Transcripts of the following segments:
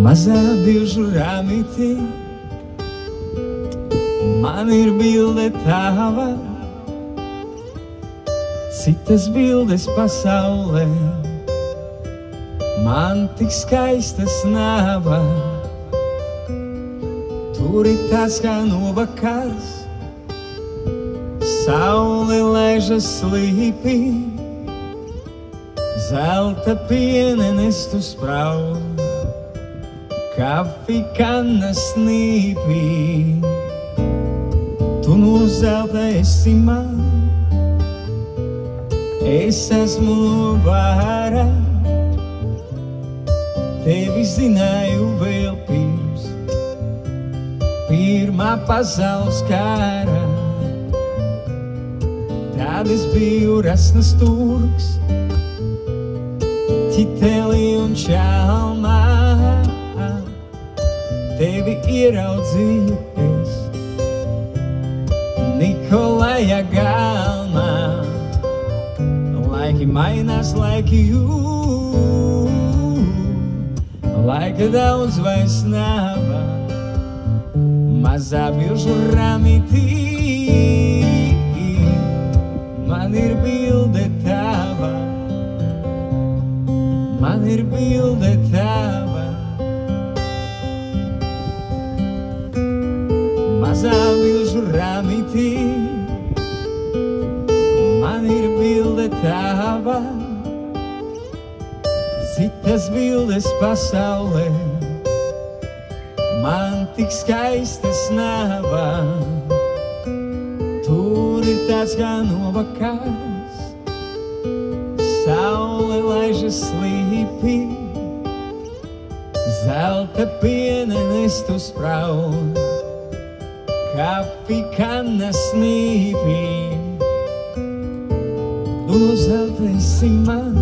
Mazā bilžu ramītī, man ir bilde tava, citas bildes pasaulē, man tik skaistas nava. Tur ir tas kā novakars, saule ležas slīpī, zelta pienenestu sprauž, kafija snīpī. Tu no zelta esi man, es esmu no vara, tevi zināju vēl pirmā pasaules kara. Tad es biju rasnas turks, ķitelī un čalmā, tevi ieraudzīju es Nikolaja galmā. Laiki mainās, laiki laika daudz vairs nav. Mazā bilžu ramītī, man ir bilde tava, man ir bilde tava. Mazā bilžu ramītī, man ir bilde tava, citas bildes pasaulē, man tik skaistas nava. Tur ir tāds kā novakars, saule laižas slīpī, zelta pienenestu sprauž, kafija snīpī. Tu no zelta esi man,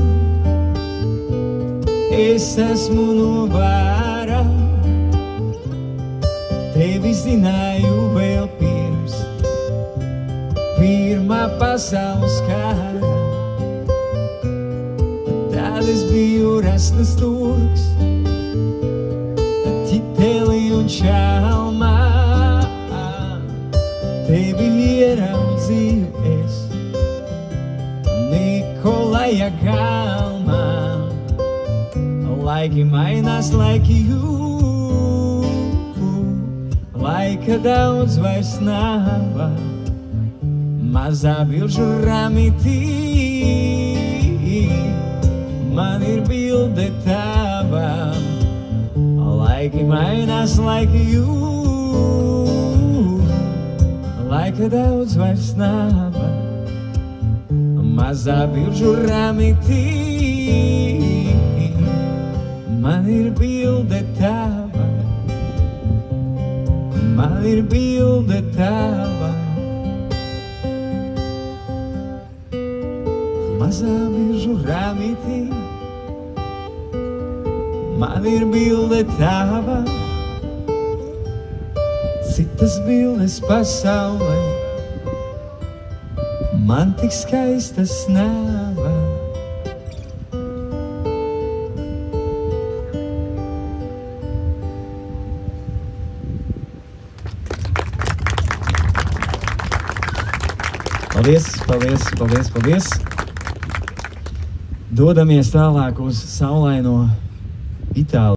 es esmu no vara, tevi zināju vēl pirmā pasaules kara. Tad es biju rasnas turks, ķitelī un čalmā, tevi ieraudzīju es Nikolaja galmā. Laiki mainās, laiki laika daudz vairs nav. Mazā bilžu ramītī, man ir bilde tava. Laiki mainās, laiki laika daudz vairs nav. Mazā bilžu ramītī, man ir bilde tava, man ir bilde tava. Mazā bilžu ramītī, man ir bilde tava, citas bildes pasaulē, man tik skaistas nava. Paldies, paldies, paldies, paldies. Dodamies tālāk uz saulaino Itāliju.